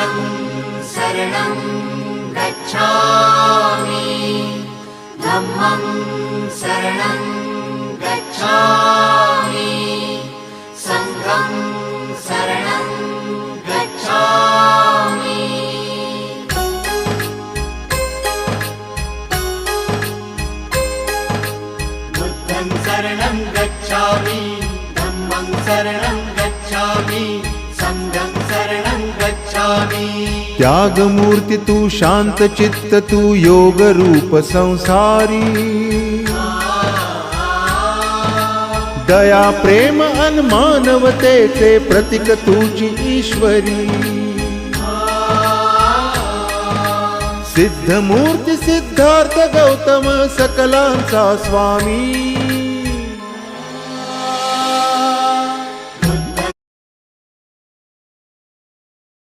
बुद्धं शरणं गच्छामि धम्मं शरणं गच्छामि संघं शरणं गच्छामि बुद्धं शरणं गच्छामि धम्मं शरणं गच्छामि संघं शरणं गच्छामि त्यागमूर्ती तू शांत चित्त तू योग रूप संसारी दया प्रेम अन मानवतेचे प्रतीक तुझी ईश्वरी सिद्धमूर्ती सिद्धार्थ गौतम सकलांचा स्वामी